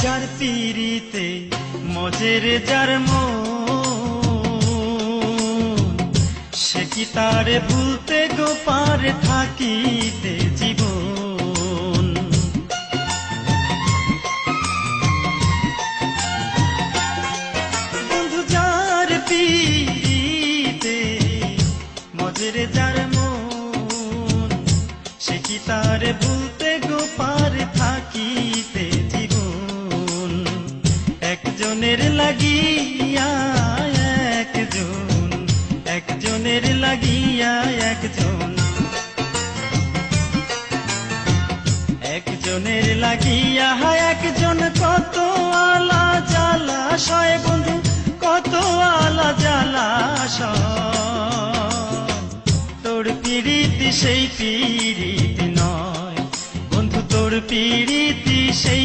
যার পিড়িতে মজের যার মন, সে কি তারে ভুলতে গো পারে থাকিতে জীবন। বন্ধু যার পিড়িতে মজের যার মন, সে কি তারে ভুলতে গো পারে থাকিতে জীবন। একজনের লাগিয়া একজন, একজনের লাগিয়া একজন, একজনের লাগিয়া একজন, কত আলা জ্বালাশয় বন্ধু, কত আলা জ্বালাশয়। তোর পিড়িতি সেই পিড়িতি নয় বন্ধু, তোর পিড়িতি সেই